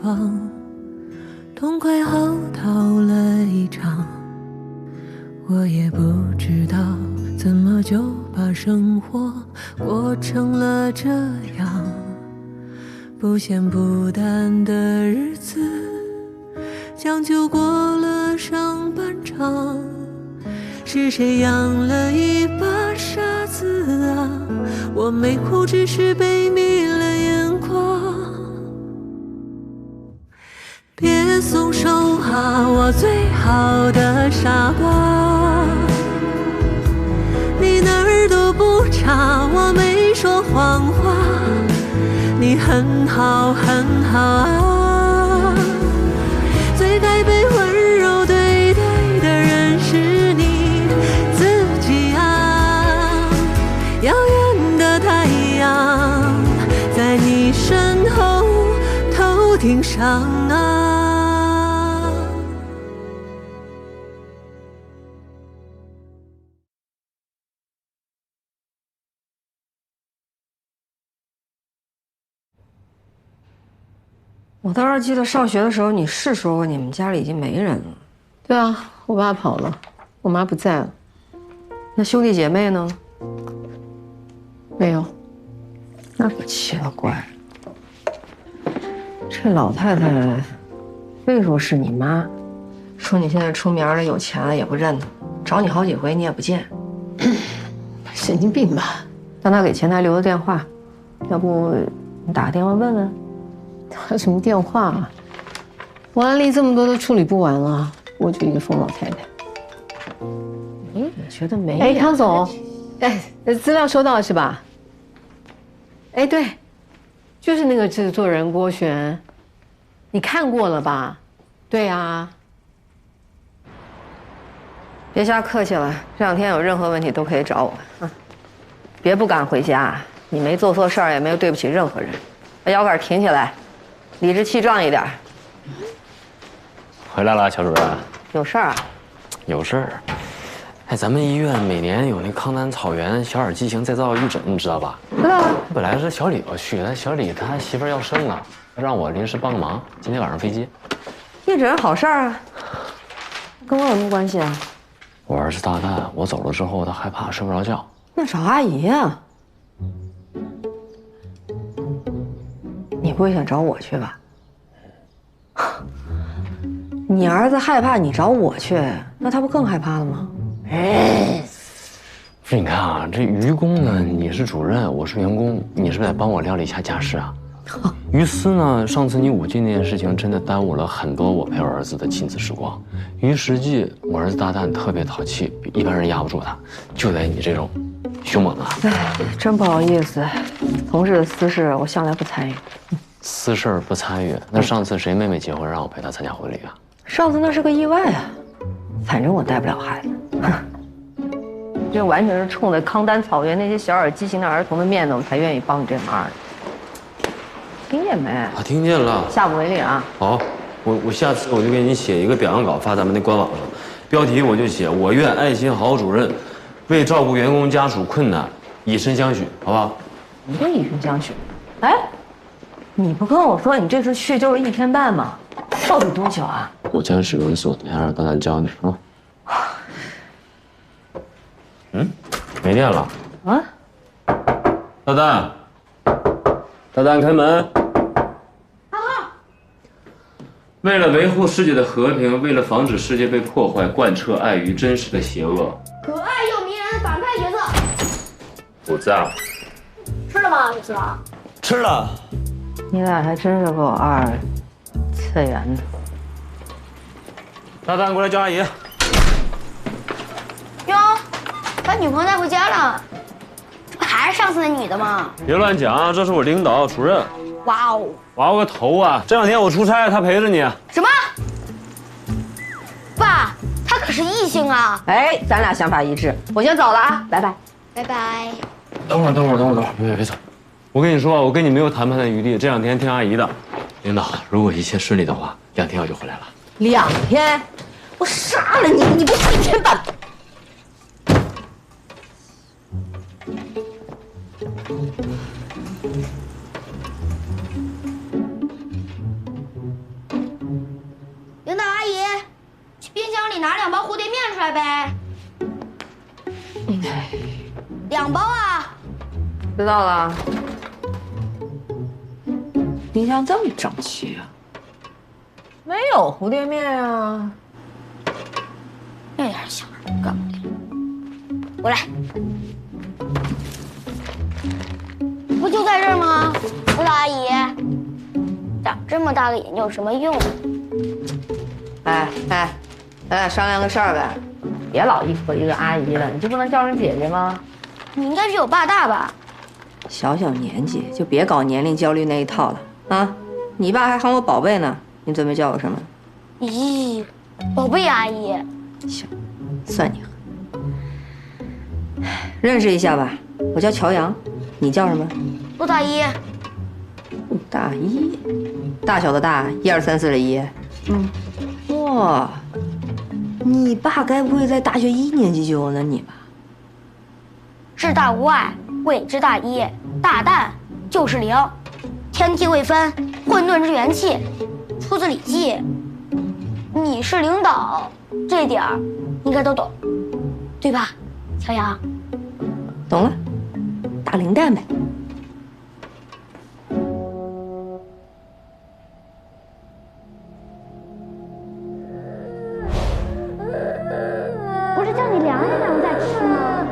方，痛快嚎啕了一场。我也不知道怎么就把生活过成了这样，不咸不淡的日子将就过了上半场。是谁养了一把傻子啊？我没哭，只是被迷了眼眶。别松手啊，我最好的傻瓜，你哪儿都不差，我没说谎话，你很好很好啊。最该被温柔对待的人是你自己啊。遥远的太阳在你身后头顶上啊。我倒是记得上学的时候，你是说过你们家里已经没人了。对啊，我爸跑了，我妈不在了。那兄弟姐妹呢？没有。那可奇了怪了，这老太太非说是你妈，说你现在出名了，有钱了也不认她，找你好几回你也不见。神经病吧？让她给前台留的电话，要不你打个电话问问？打什么电话啊？我案例这么多都处理不完了，我就一个疯老太太。哎，我觉得没。哎，康总，哎，资料收到了是吧？哎，对，就是那个制作人郭璇，你看过了吧？对啊。别瞎客气了，这两天有任何问题都可以找我啊。别不敢回家，你没做错事儿，也没有对不起任何人。把腰杆挺起来，理直气壮一点。回来了，乔主任。有事儿啊？有事儿。哎，咱们医院每年有那康丹草原小儿畸形再造预诊，你知道吧？知道啊。本来是小李要去，但小李他媳妇儿要生了，让我临时帮个忙。今天晚上飞机。预诊好事儿啊，跟我有什么关系啊？我儿子大蛋，我走了之后他害怕睡不着觉。那找阿姨啊。你不会想找我去吧？你儿子害怕，你找我去，那他不更害怕了吗？哎，不是，你看啊，这于公呢，你是主任，我是员工，你是不是得帮我料理一下家事啊？于私呢，上次你舞技那件事情真的耽误了很多我陪我儿子的亲子时光。于实际，我儿子大蛋特别淘气，一般人压不住他，就得你这种凶猛啊。哎，真不好意思，同事的私事我向来不参与。私事儿不参与，那上次谁妹妹结婚让我陪她参加婚礼啊？上次那是个意外啊，反正我带不了孩子。这完全是冲着康丹草原那些小儿畸形的儿童的面子，我才愿意帮你这忙的。听见没？啊，听见了。下不为例啊。好，我下次我就给你写一个表扬稿发咱们那官网上，标题我就写“我院爱心好主任为照顾员工家属困难以身相许”，好不好？你这以身相许？哎，你不跟我说你这次去就是1天半吗？到底多久啊？我将使用手段让大家教你啊。没电了。啊？大蛋，大蛋开门。为了维护世界的和平，为了防止世界被破坏，贯彻爱与真实的邪恶。可爱又迷人的反派角色，不在。吃了吗？你吃了？吃了。你俩还真是够二次元的。大蛋，过来叫阿姨。哟，把女朋友带回家了，这不还是上次那女的吗？别乱讲，这是我领导主任。哇哦！娃个头啊！这两天我出差，他陪着你。什么？爸，他可是异性啊！哎，咱俩想法一致，我先走了啊，拜拜。拜拜。等会儿，别走！我跟你说，我跟你没有谈判的余地，这两天听阿姨的。领导，如果一切顺利的话，2天我就回来了。2天？我杀了你！你不是1天半。拿2包蝴蝶面出来呗。2包啊！知道了。冰箱这么整齐啊？没有蝴蝶面啊。那点小孩干不了。过来，不就在这儿吗？吴大阿姨，长这么大个眼睛有什么用？商量个事儿呗，别老一口一个阿姨了，你就不能叫声姐姐吗？你应该比我爸大吧？小小年纪就别搞年龄焦虑那一套了啊！你爸还喊我宝贝呢，你准备叫我什么？咦，宝贝阿姨。行，算你狠。认识一下吧，我叫乔阳，你叫什么？陆大姨。大一，大小的大，1、2、3、4的一。哇，你爸该不会在大学1年级就有了你吧？至大无外，谓之大一。大旦就是0，天地未分，混沌之元气，出自《礼记》。你是领导，这点儿应该都懂，对吧，乔阳？懂了，大零蛋呗。不是叫你凉一凉再吃吗？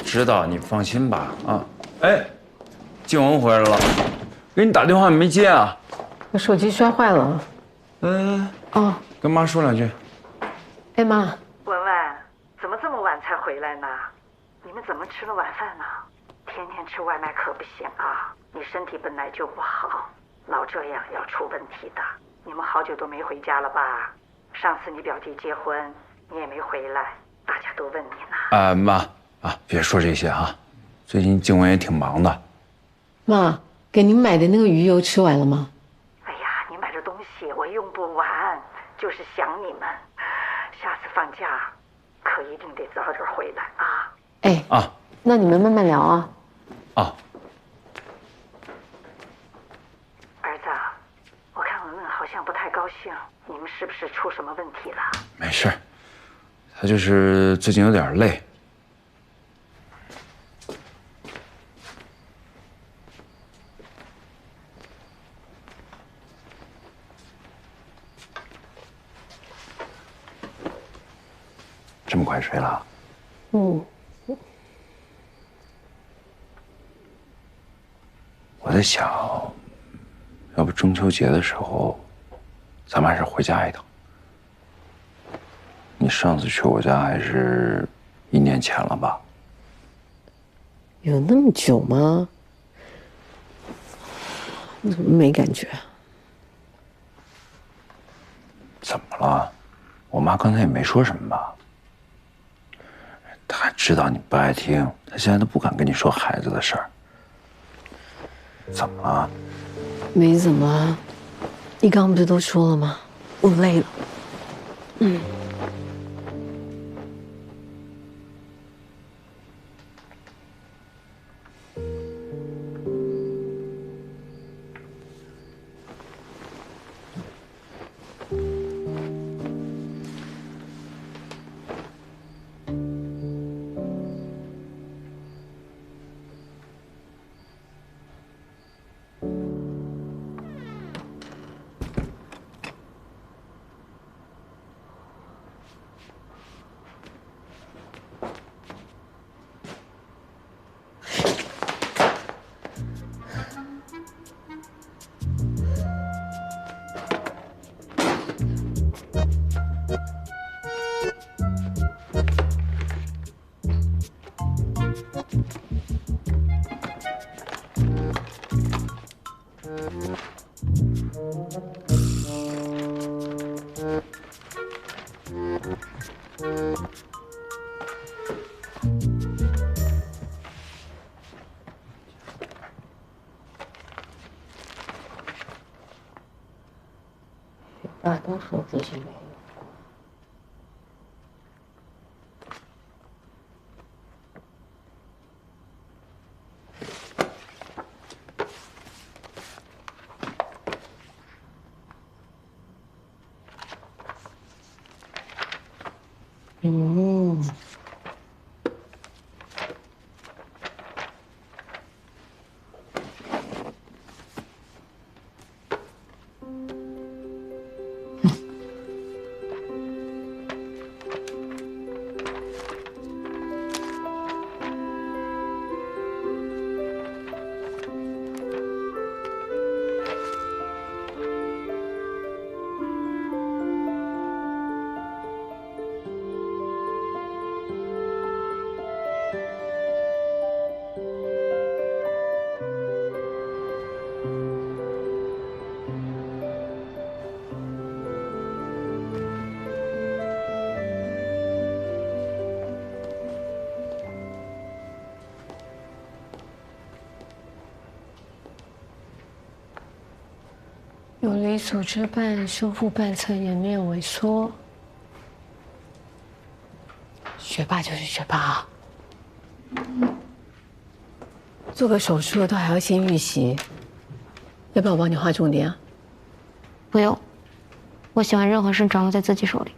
知道，你放心吧。啊，哎，静雯回来了，给你打电话你没接啊？我手机摔坏了。哦，跟妈说2句。哎妈，文文，怎么这么晚才回来呢？你们怎么吃了晚饭呢？天天吃外卖可不行啊！你身体本来就不好，老这样要出问题的。你们好久都没回家了吧？上次你表弟结婚，你也没回来，大家都问你呢。妈啊，别说这些啊，最近静雯也挺忙的。妈，给您买的那个鱼油吃完了吗？哎呀，你买的东西我用不完，就是想你们。下次放假可一定得早点回来啊！哎啊，那你们慢慢聊啊。啊，儿子，我看文文好像不太高兴，你们是不是出什么问题了？没事，她就是最近有点累。这么快睡了？我在想，要不中秋节的时候，咱们还是回家一趟。你上次去我家还是1年前了吧？有那么久吗？我怎么没感觉？怎么了？我妈刚才也没说什么吧？她知道你不爱听，她现在都不敢跟你说孩子的事儿。怎么了？没怎么。你刚刚不是都说了吗？我累了。爸都说自己没有。有离组织瓣修复瓣侧颜面萎缩。学霸就是学霸啊！做个手术都还要先预习，要不要我帮你画重点啊？不用，我喜欢任何事掌握在自己手里。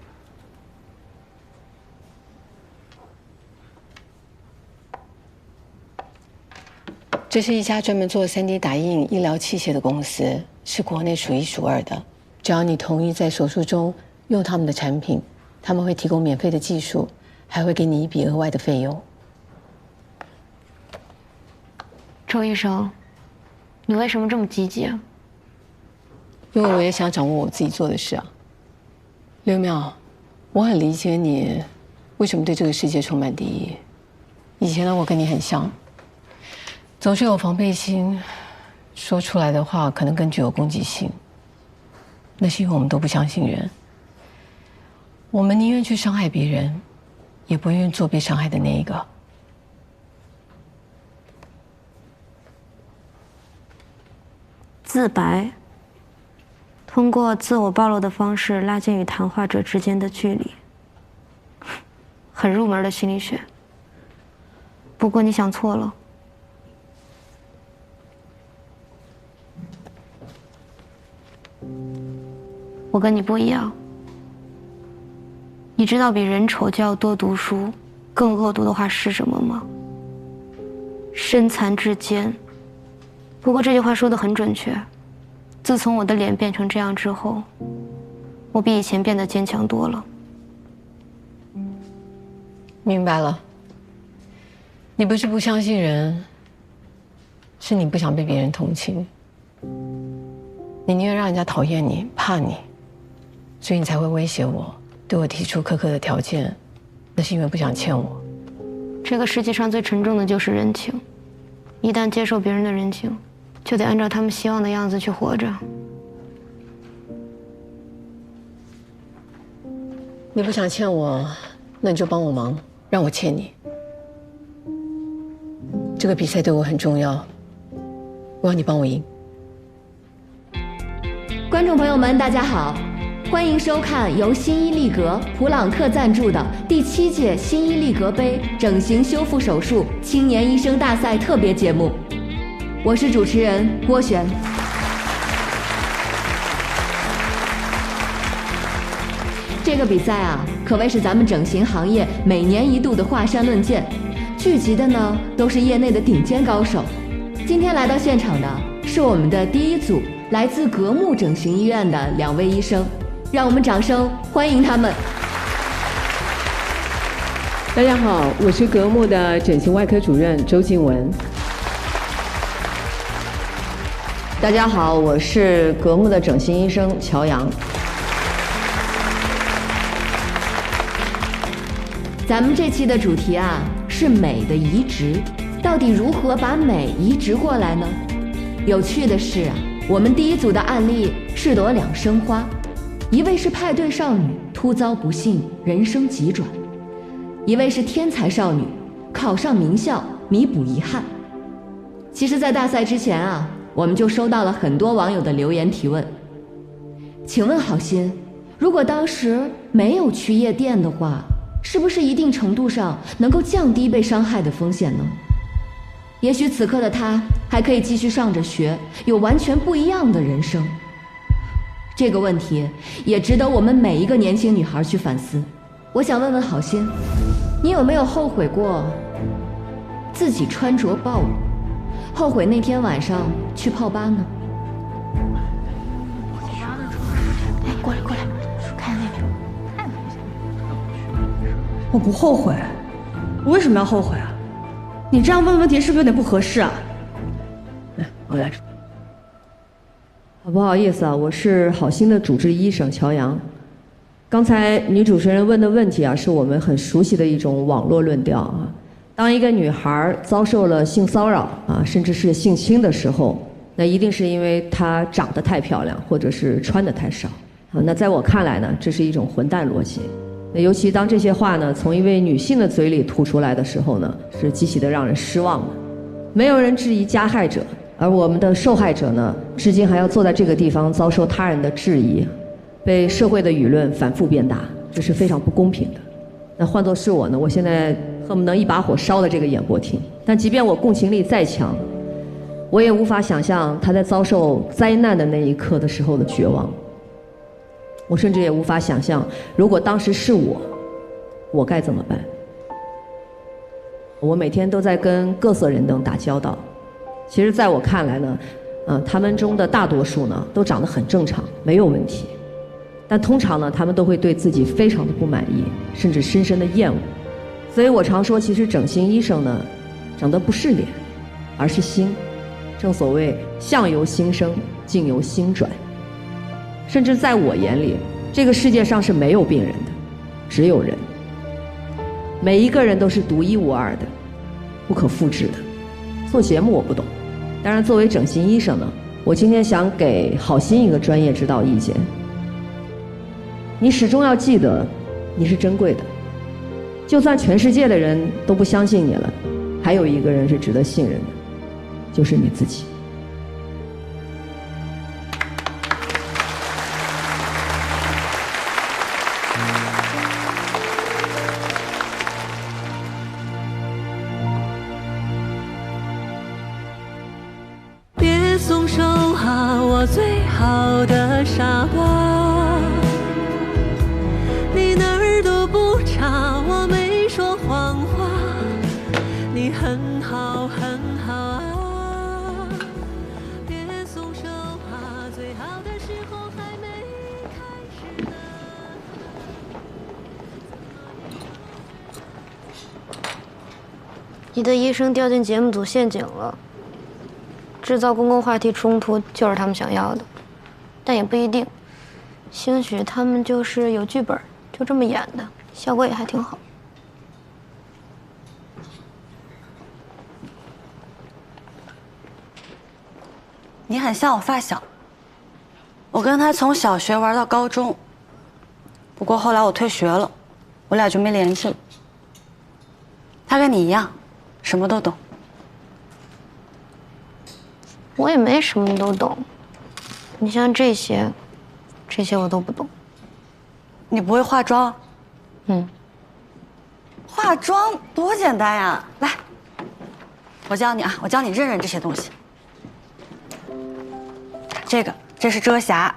这是一家专门做3D 打印医疗器械的公司，是国内数1数2的。只要你同意在手术中用他们的产品，他们会提供免费的技术，还会给你一笔额外的费用。周医生，你为什么这么积极啊？因为我也想掌握我自己做的事啊。刘淼，我很理解你为什么对这个世界充满敌意。以前的我跟你很像，总是有防备心，说出来的话可能更具有攻击性。那是因为我们都不相信人，我们宁愿去伤害别人，也不愿意做被伤害的那一个。自白，通过自我暴露的方式拉近与谈话者之间的距离，很入门的心理学。不过你想错了。我跟你不一样，你知道比人丑就要多读书更恶毒的话是什么吗？身残志坚。不过这句话说得很准确，自从我的脸变成这样之后，我比以前变得坚强多了。明白了，你不是不相信人，是你不想被别人同情。你宁愿让人家讨厌你、怕你，所以你才会威胁我，对我提出苛刻的条件，那是因为不想欠我。这个世界上最沉重的就是人情，一旦接受别人的人情，就得按照他们希望的样子去活着。你不想欠我，那你就帮我忙，让我欠你。这个比赛对我很重要，我要你帮我赢。观众朋友们，大家好，欢迎收看由新伊利格普朗克赞助的第7届新伊利格杯整形修复手术青年医生大赛特别节目，我是主持人郭璇。这个比赛啊，可谓是咱们整形行业每年一度的华山论剑，聚集的呢都是业内的顶尖高手。今天来到现场的是我们的第一组来自格木整形医院的2位医生，让我们掌声欢迎他们。大家好，我是格木的整形外科主任周静雯。大家好，我是格木的整形医生乔阳。咱们这期的主题啊是美的移植，到底如何把美移植过来呢？有趣的是啊，我们第一组的案例是朵2生花，一位是派对少女突遭不幸，人生急转；一位是天才少女，考上名校，弥补遗憾。其实，在大赛之前啊，我们就收到了很多网友的留言提问。请问郝鑫，如果当时没有去夜店的话，是不是一定程度上能够降低被伤害的风险呢？也许此刻的他还可以继续上着学，有完全不一样的人生。这个问题也值得我们每一个年轻女孩去反思。我想问问郝鑫，你有没有后悔过自己穿着暴露，后悔那天晚上去泡吧呢？哎，过来，看那边。我不后悔，我为什么要后悔啊？你这样问问题是不是有点不合适啊？来，我来。不好意思啊，我是郝鑫的主治医生乔阳。刚才女主持人问的问题啊，是我们很熟悉的一种网络论调啊。当一个女孩遭受了性骚扰啊，甚至是性侵的时候，那一定是因为她长得太漂亮，或者是穿得太少啊。那在我看来呢，这是一种混蛋逻辑。尤其当这些话呢从一位女性的嘴里吐出来的时候呢，是极其的让人失望的。没有人质疑加害者，而我们的受害者呢，至今还要坐在这个地方遭受他人的质疑，被社会的舆论反复鞭打，这是非常不公平的。那换作是我呢，我现在恨不能一把火烧了这个演播厅。但即便我共情力再强，我也无法想象他在遭受灾难的那一刻的时候的绝望。我甚至也无法想象，如果当时是我该怎么办。我每天都在跟各色人等打交道，其实在我看来呢，他们中的大多数呢都长得很正常，没有问题，但通常呢他们都会对自己非常的不满意，甚至深深的厌恶。所以我常说，其实整形医生呢长得不是脸，而是心。正所谓相由心生，境由心转。甚至在我眼里，这个世界上是没有病人的，只有人。每一个人都是独一无二的，不可复制的。做节目我不懂，当然作为整形医生呢，我今天想给郝鑫一个专业指导意见。你始终要记得，你是珍贵的，就算全世界的人都不相信你了，还有一个人是值得信任的，就是你自己。别松手啊，我最好的傻瓜，你哪儿都不差，我没说谎话，你很好很好啊，别松手啊，最好的时候还没开始呢。你的医生掉进节目组陷阱了，制造公共话题冲突就是他们想要的，但也不一定。兴许他们就是有剧本，就这么演的，效果也还挺好。你很像我发小，我跟他从小学玩到高中，不过后来我退学了，我俩就没联系了。他跟你一样，什么都懂。我也没什么都懂，你像这些我都不懂。你不会化妆？化妆多简单呀！来，我教你啊，我教你认这些东西。这是遮瑕，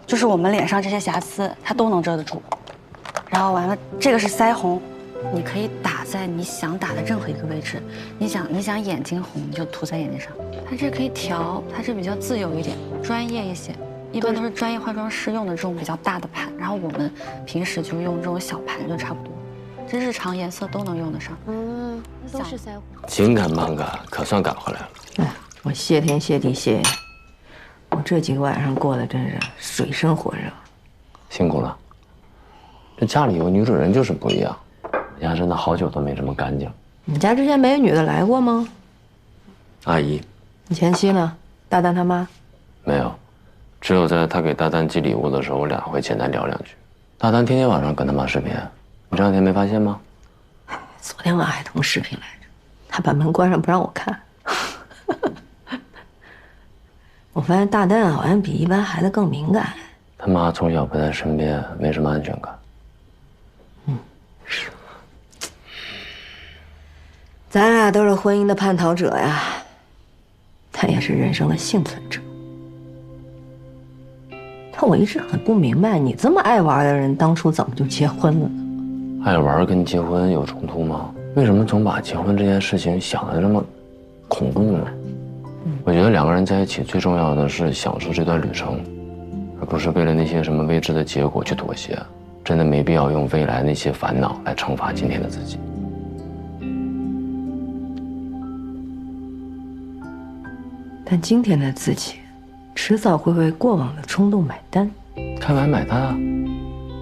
就是我们脸上这些瑕疵，它都能遮得住。然后完了，这个是腮红，你可以打在你想打的任何一个位置。你想眼睛红，你就涂在眼睛上。它这可以调，它这比较自由一点，专业一些。一般都是专业化妆师用的这种比较大的盘，然后我们平时就用这种小盘就差不多。这日常颜色都能用得上。都是腮红。情感漫改可算赶回来了。哎，我谢天谢地谢谢。我这几个晚上过得真是水深火热。辛苦了。这家里有女主人就是不一样，人家真的好久都没这么干净。你家之前没有女的来过吗？阿姨。你前妻呢？大丹他妈？没有，只有在他给大丹寄礼物的时候，我俩会简单聊两句。大丹天天晚上跟他妈视频，你这两天没发现吗？昨天晚上还通视频来着，他把门关上不让我看。我发现大丹好像比一般孩子更敏感。他妈从小不在身边，没什么安全感。是。咱俩都是婚姻的叛逃者呀，他也是人生的幸存者。但我一直很不明白，你这么爱玩的人，当初怎么就结婚了呢？爱玩跟结婚有冲突吗？为什么总把结婚这件事情想得这么恐怖呢？我觉得两个人在一起最重要的是享受这段旅程，而不是为了那些什么未知的结果去妥协。真的没必要用未来那些烦恼来惩罚今天的自己。但今天的自己，迟早会为过往的冲动买单。开完买单啊！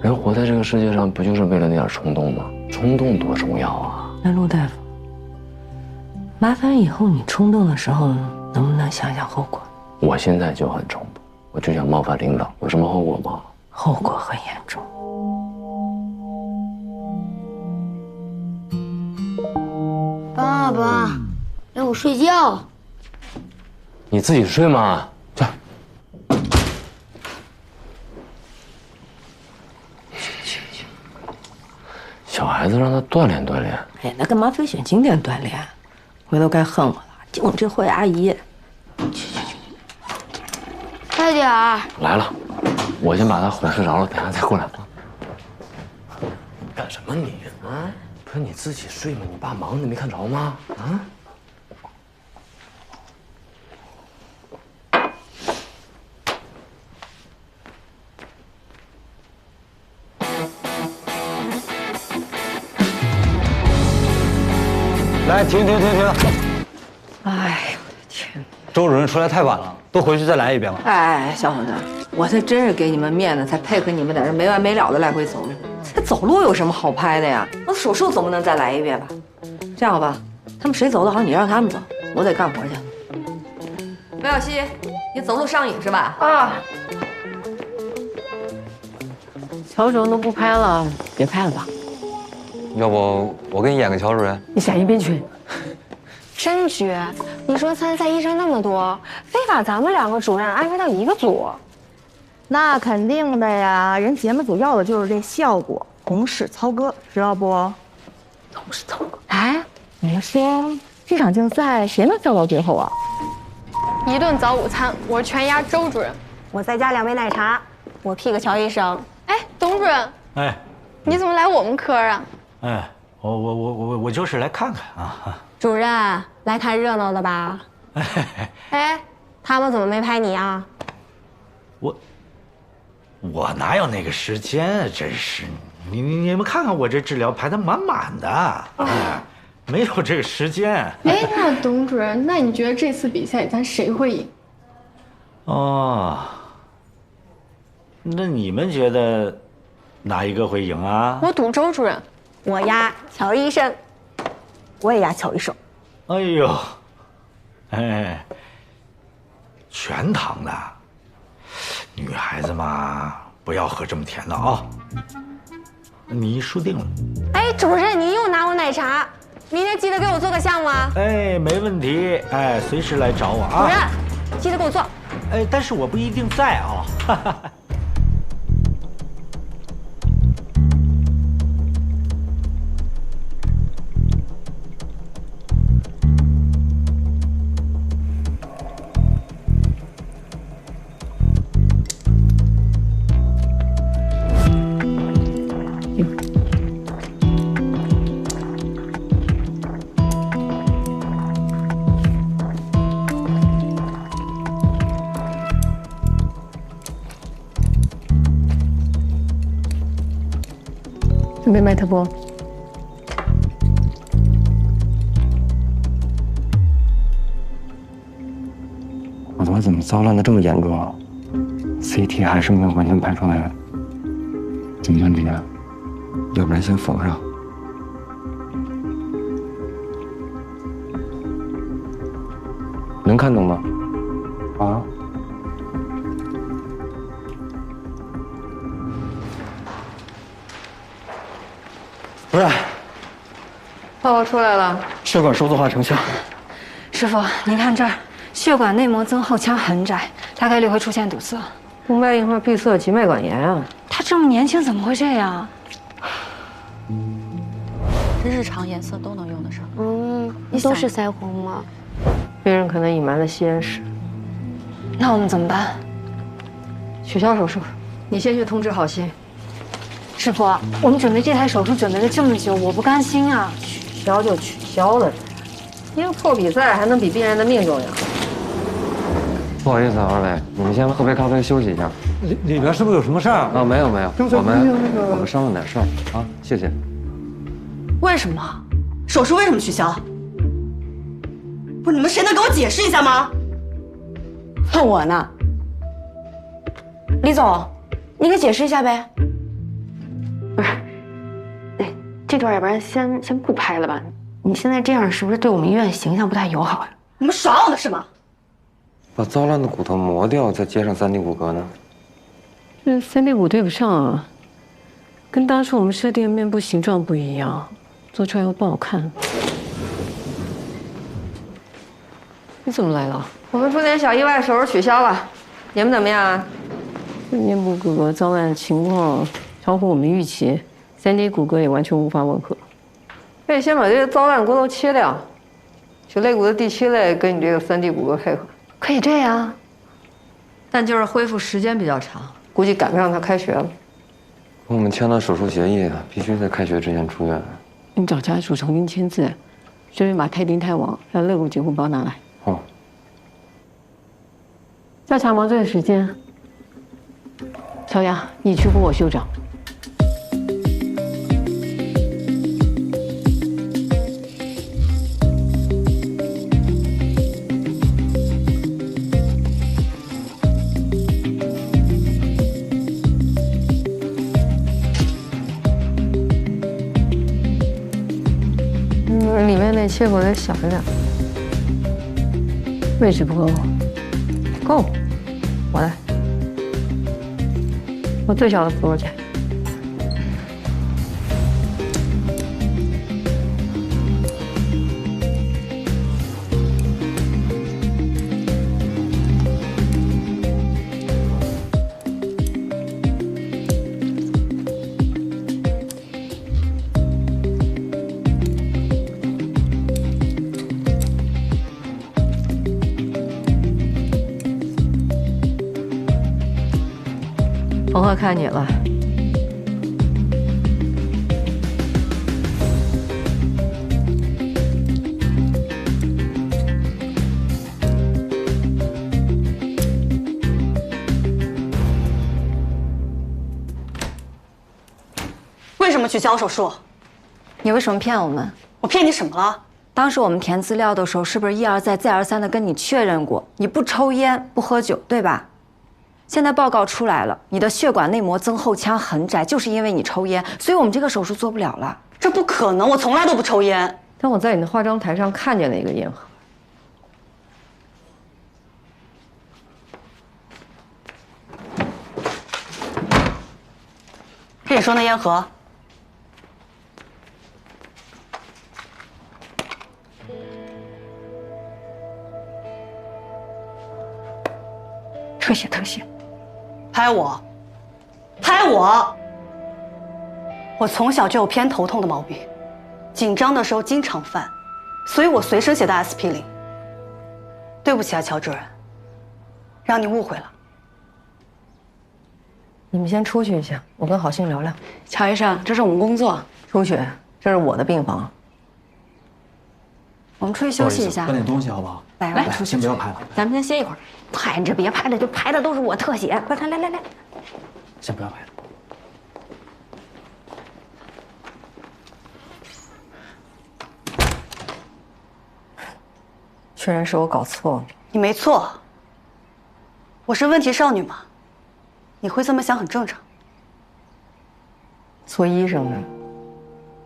人活在这个世界上，不就是为了那点冲动吗？冲动多重要啊！那陆大夫，麻烦以后你冲动的时候，能不能想想后果？我现在就很冲动，我就想冒犯领导，有什么后果吗？后果很严重。爸爸，让我睡觉。你自己睡嘛，去。小孩子让他锻炼锻炼。哎，那干嘛非选经典锻炼？回头该恨我了，就你这坏阿姨。快点儿！来了，我先把他哄睡着了，等下再过来。干什么你啊？不是你自己睡吗？你爸忙，你没看着吗？啊？来，停！哎呦我的天！周主任出来太晚了，都回去再来一遍吧。哎，小伙子，我这真是给你们面子，才配合你们在这没完没了的来回走路。这走路有什么好拍的呀？我手术总不能再来一遍吧？这样吧，他们谁走得好，你让他们走，我得干活去。梅小西，你走路上瘾是吧？啊。乔主任都不拍了，别拍了吧。要不我给你演个乔主任？你闪一边去。真绝！你说参赛医生那么多，非把咱们两个主任安排到一个组？那肯定的呀，人节目组要的就是这效果，同事操戈，知道不？同事操戈。哎，你们说这场竞赛谁能笑到最后啊？一顿早午餐，我全压周主任。我再加2杯奶茶，我 P 个乔医生。哎，董主任。哎，你怎么来我们科啊？哎，我就是来看看啊。主任来看热闹的吧？哎，他们怎么没拍你啊？我哪有那个时间啊！真是，你们看看我这治疗排得满满的，哎，没有这个时间。哎，那董主任，那你觉得这次比赛咱谁会赢？哦，那你们觉得哪一个会赢啊？我赌周主任。我压乔医生。我也压乔医生。哎呦，哎，全糖的，女孩子嘛，不要喝这么甜的啊。你输定了。哎，主任，您又拿我奶茶，明天记得给我做个项目啊。哎，没问题，哎，随时来找我啊。主任，记得给我做。哎，但是我不一定在啊。哈哈。准备麦特波。我他妈怎么糟烂的这么严重啊 ？CT 还是没有完全排出来，怎么办这样？要不然先缝上。能看懂吗？啊？主任，报告出来了，血管收缩化成像。师傅，您看这儿，血管内膜增厚腔很窄，大概率会出现堵塞。动脉硬化闭塞及脉管炎啊！他这么年轻，怎么会这样？日常颜色都能用得上。都是腮红吗？病人可能隐瞒了吸烟史。那我们怎么办？取消手术，你先去通知郝鑫。师傅，我们准备这台手术准备了这么久，我不甘心啊！取消就取消了，一个破比赛还能比病人的命重要？不好意思啊，二位，你们先喝杯咖啡休息一下。里边是不是有什么事儿啊？没有，我们商量点事儿啊，谢谢。为什么？手术为什么取消？不是你们谁能给我解释一下吗？问我呢？李总，你给解释一下呗。不是，这段要不然先不拍了吧？你现在这样是不是对我们医院形象不太友好呀？你们耍我呢是吗？把糟烂的骨头磨掉，再接上3D 骨骼呢？这3D 骨对不上啊，跟当初我们设定的面部形状不一样，做出来又不好看。你怎么来了？我们出点小意外，手术取消了。你们怎么样啊？面部骨骼糟烂情况超乎我们预期，3D 骨骼也完全无法吻合。可以先把这个糟烂骨头切掉，取肋骨的第7类跟你这个3D 骨骼配合。可以这样，但就是恢复时间比较长，估计赶不上他开学了。我们签了手术协议，必须在开学之前出院。你找家属重新签字，顺便把泰丁泰王还有肋骨截骨包拿来。哦。加强麻醉的时间。小杨，你去扶我袖长。里面那切口得小一点，位置不够，够，我来，我最小的扶手去。红鹤看你了，为什么取消手术？你为什么骗我们？我骗你什么了？当时我们填资料的时候，是不是一而再再而三的跟你确认过，你不抽烟不喝酒，对吧？现在报告出来了，你的血管内膜增厚腔很窄，就是因为你抽烟，所以我们这个手术做不了了。这不可能，我从来都不抽烟。但我在你的化妆台上看见了一个烟盒。是你说那烟盒？特写特写，拍我，拍我！我从小就有偏头痛的毛病，紧张的时候经常犯，所以我随身携带 SP0。对不起啊，乔主任，让你误会了。你们先出去一下，我跟郝信聊聊。乔医生，这是我们工作。出去，这是我的病房。我们出去休息一下，搬点东西好不好？来，出去，先不要拍了，咱们先歇一会儿。拍这别拍了，就拍的都是我特写。快看，来，先不要拍了。确认是我搞错了。你没错，我是问题少女嘛，你会这么想很正常。做医生的，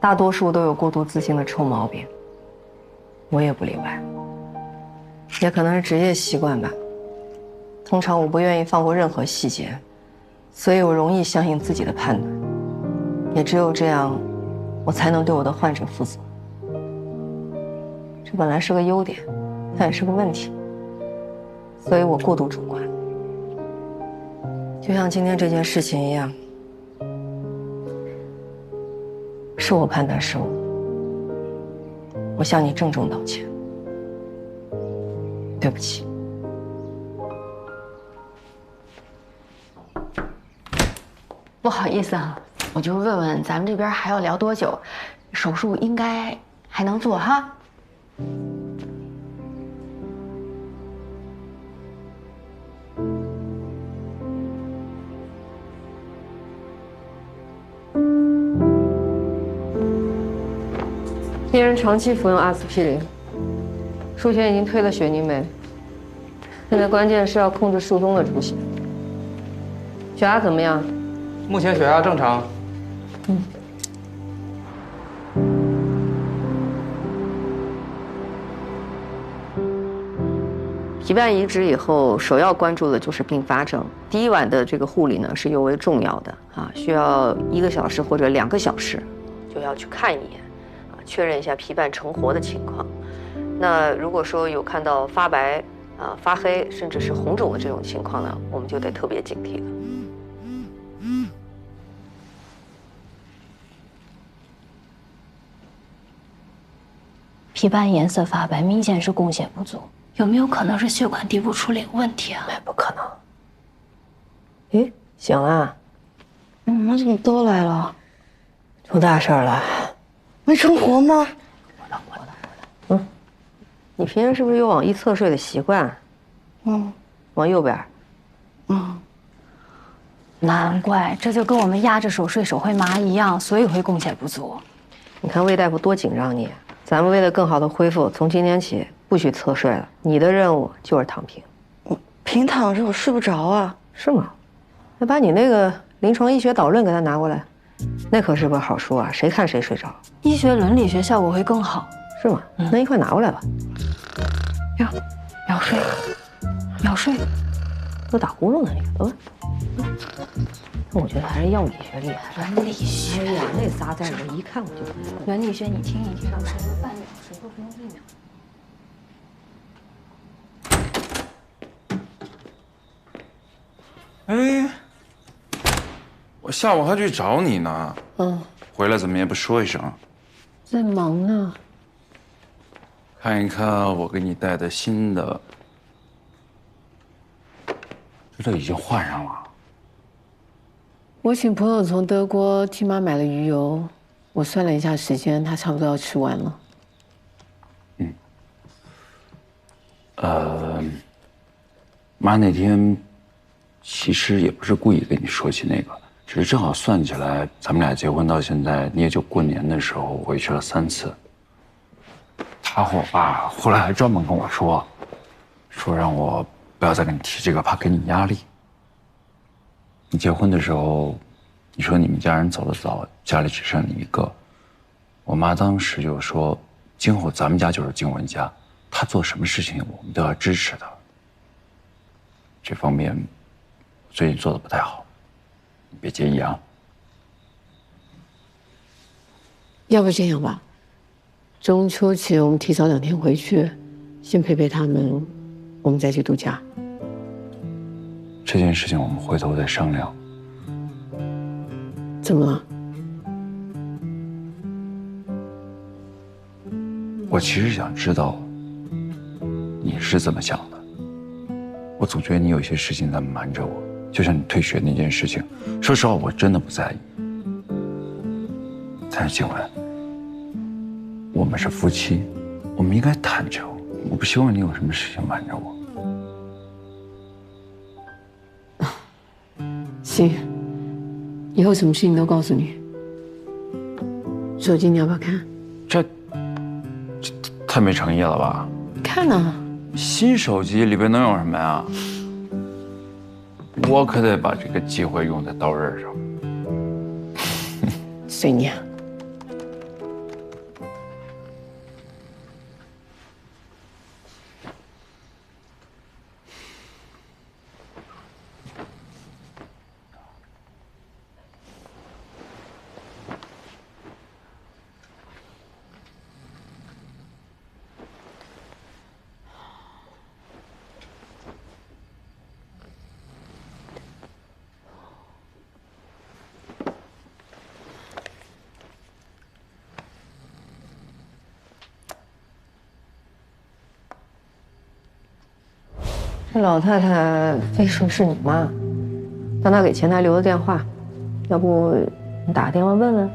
大多数都有过度自信的臭毛病，我也不例外。也可能是职业习惯吧。通常我不愿意放过任何细节，所以我容易相信自己的判断。也只有这样，我才能对我的患者负责。这本来是个优点，但也是个问题，所以我过度主观。就像今天这件事情一样，是我判断失误，我向你郑重道歉，对不起。不好意思啊，我就问问咱们这边还要聊多久？手术应该还能做哈？病人长期服用阿司匹林，术前已经推了血凝酶，现在关键是要控制术中的出血。血压怎么样？目前血压正常。皮瓣移植以后，首要关注的就是并发症。第一晚的这个护理呢是尤为重要的啊，需要1个小时或者2个小时，就要去看一眼，确认一下皮瓣成活的情况。那如果说有看到发白、发黑，甚至是红肿的这种情况呢，我们就得特别警惕了。皮瓣颜色发白，明显是供血不足，有没有可能是血管底部处理问题啊？不可能。诶，醒了？你们怎么都来了？出大事了？没成活吗？你平时是不是有往一侧睡的习惯？往右边。难怪，这就跟我们压着手睡手会麻一样，所以会供血不足。你看魏大夫多紧张你，咱们为了更好的恢复，从今天起不许侧睡了。你的任务就是躺平。平躺着我睡不着啊。是吗？那把你那个临床医学导论给他拿过来，那可是本好书啊，谁看谁睡着。医学伦理学效果会更好。是吗？那一块拿过来吧。秒睡，秒睡，都打呼噜呢，你看。那我觉得还是药理学厉害。伦理学，哎呀，那仨字我一看我就。伦理学你听一听，什么半秒谁都不用1哎，秒。我下午还去找你呢。回来怎么也不说一声？在忙呢。看一看我给你带的新的，这都已经换上了。我请朋友从德国替妈买了鱼油，我算了一下时间，他差不多要吃完了。妈那天其实也不是故意跟你说起那个，只是正好算起来，咱们俩结婚到现在，你也就过年的时候回去了3次。他和我爸后来还专门跟我说让我不要再跟你提这个，怕给你压力。你结婚的时候，你说你们家人走得早，家里只剩你一个。我妈当时就说，今后咱们家就是静文家，她做什么事情我们都要支持她。这方面最近做得不太好，你别介意啊。要不这样吧，中秋节我们提早2天回去，先陪陪他们，我们再去度假。这件事情我们回头再商量。怎么了？我其实想知道你是怎么想的。我总觉得你有些事情在瞒着我，就像你退学那件事情，说实话我真的不在意。但是静文，我们是夫妻，我们应该坦诚。我不希望你有什么事情瞒着我。行，以后什么事情都告诉你。手机你要不要看？这太没诚意了吧？看啊。新手机里边能有什么呀？我可得把这个机会用在刀刃上。随你啊。这老太太非说是你妈，但她给前台留的电话，要不你打个电话问问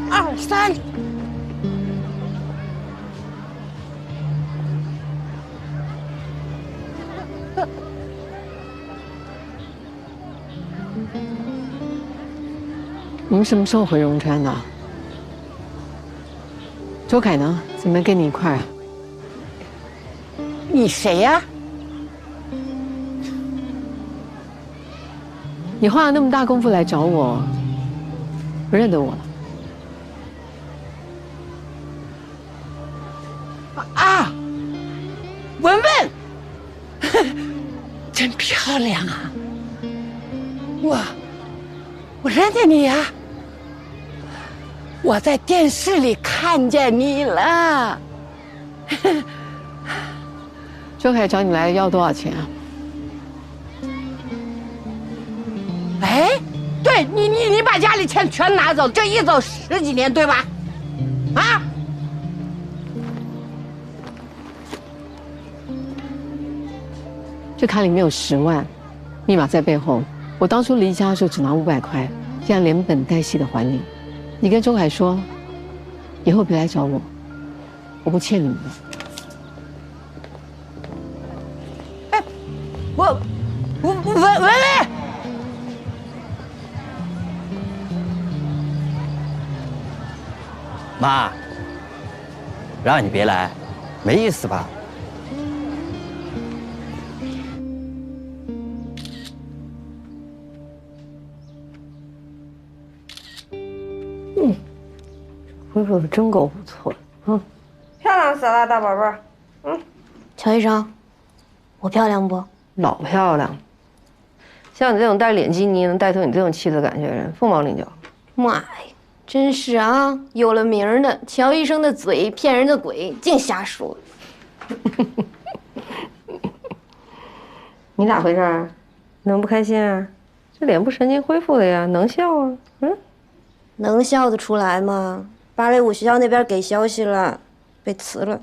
？2、3。你们什么时候回荣川的？周凯呢？怎么没跟你一块儿啊？你谁呀？你花了那么大功夫来找我，不认得我了？啊，文文，真漂亮啊！我认得你呀，我在电视里看见你了。周凯找你来要多少钱啊？哎，对你把家里钱全拿走，这一走10几年，对吧？啊？这卡里面有10万，密码在背后。我当初离家的时候只拿500块，现在连本带息的还你。你跟周凯说，以后别来找我，我不欠你们的。哎，文，妈，让你别来，没意思吧？恢复的真够不错的，漂亮死了，大宝贝儿。乔医生，我漂亮不？老漂亮。像你这种带脸基尼能带出你这种气质感觉的人，凤毛麟角。妈呀，真是啊，有了名儿的乔医生的嘴骗人的鬼，净瞎说。你咋回事啊？你怎么不开心啊？这脸部神经恢复了呀，能笑啊？能笑得出来吗？芭蕾舞学校那边给消息了，被辞了。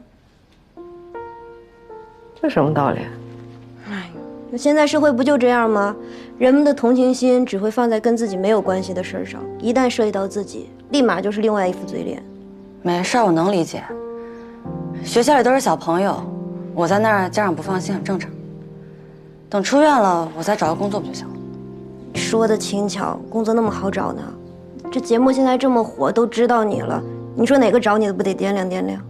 这什么道理？那现在社会不就这样吗？人们的同情心只会放在跟自己没有关系的事上，一旦涉及到自己，立马就是另外一副嘴脸。没事，我能理解。学校里都是小朋友，我在那儿家长不放心很正常。等出院了，我再找个工作不就行了？说的轻巧，工作那么好找呢？这节目现在这么火，都知道你了，你说哪个找你的不得掂量掂量？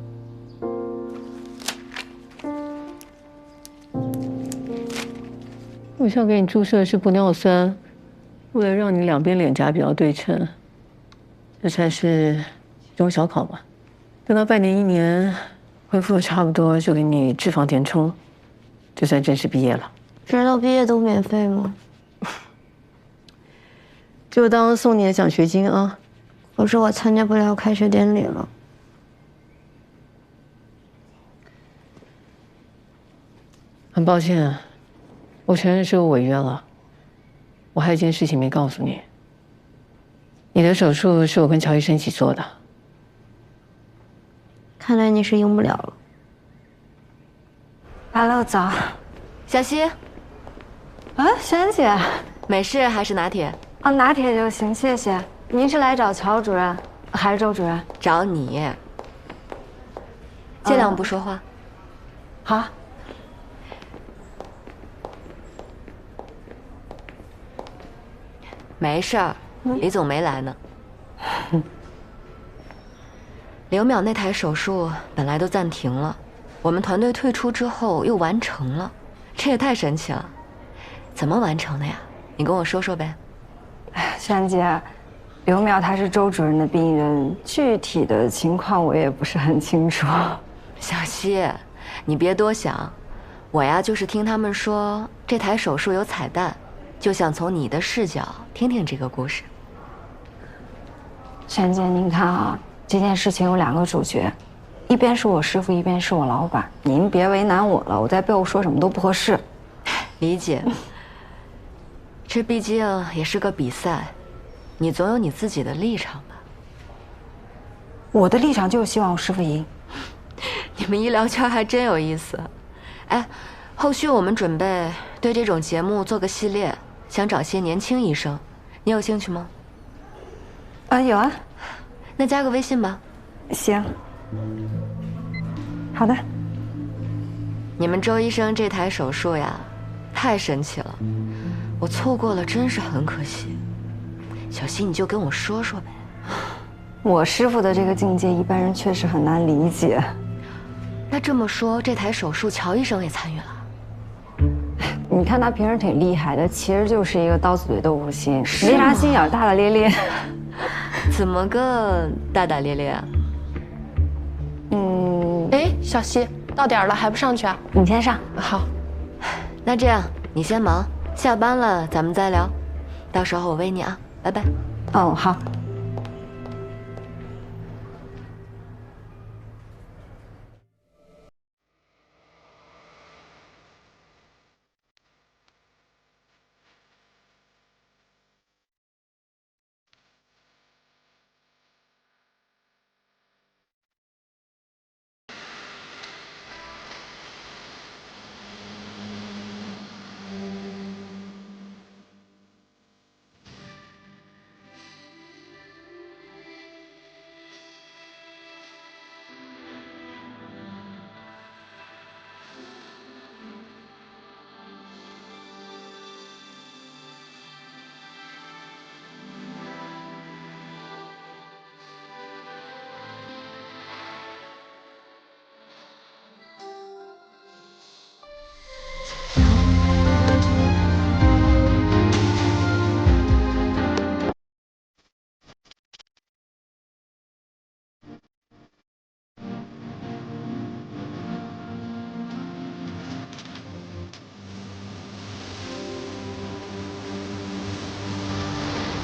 我想给你注射的是玻尿酸，为了让你两边脸颊比较对称，这才是中小考吧。等到半年1年恢复的差不多，就给你脂肪填充，就算正式毕业了。直到毕业都免费吗？就当送你的奖学金啊！可是我参加不了开学典礼了。很抱歉，我承认是我违约了。我还有一件事情没告诉你，你的手术是我跟乔医生一起做的。看来你是赢不了了。Hello， 早，小溪。啊，萱姐，美式还是拿铁？哦，拿铁就行，谢谢。您是来找乔主任还是周主任？找你。尽量不说话。好。没事儿，李总没来呢。刘淼那台手术本来都暂停了，我们团队退出之后又完成了，这也太神奇了。怎么完成的呀？你跟我说说呗。哎，萱姐，刘淼他是周主任的病人，具体的情况我也不是很清楚。小溪，你别多想，我呀就是听他们说这台手术有彩蛋，就想从你的视角听听这个故事。萱姐，您看啊，这件事情有2个主角，一边是我师傅，一边是我老板，您别为难我了，我在背后说什么都不合适。理解。这毕竟也是个比赛，你总有你自己的立场吧？我的立场就是希望我师傅赢。你们医疗圈还真有意思。哎，后续我们准备对这种节目做个系列，想找些年轻医生，你有兴趣吗？有啊。那加个微信吧。行。好的。你们周医生这台手术呀，太神奇了，我错过了真是很可惜。小溪，你就跟我说说呗。我师傅的这个境界，一般人确实很难理解。那这么说，这台手术乔医生也参与了？你看他平时挺厉害的，其实就是一个刀子嘴豆腐心，没啥心眼，大大咧咧。怎么个大大咧咧啊？哎，小溪，到点了还不上去啊？你先上。好。那这样你先忙，下班了咱们再聊。到时候我喂你啊，拜拜。哦，好。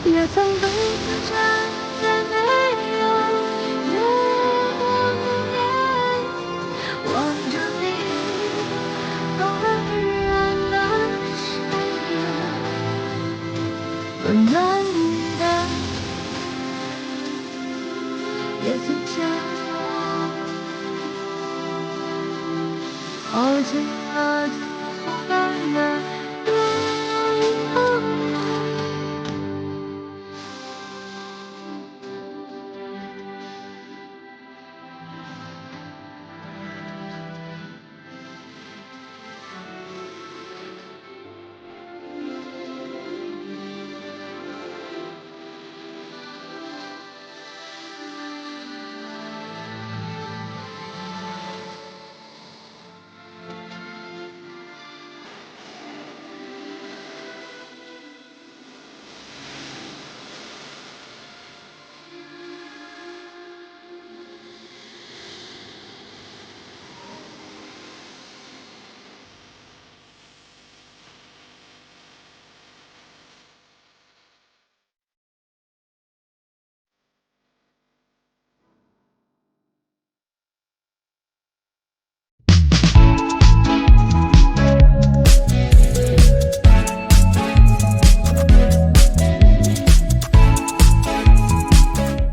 也曾懂得站在没有月光夜，望着你茫然的视野，温暖你的也曾将我耗尽了。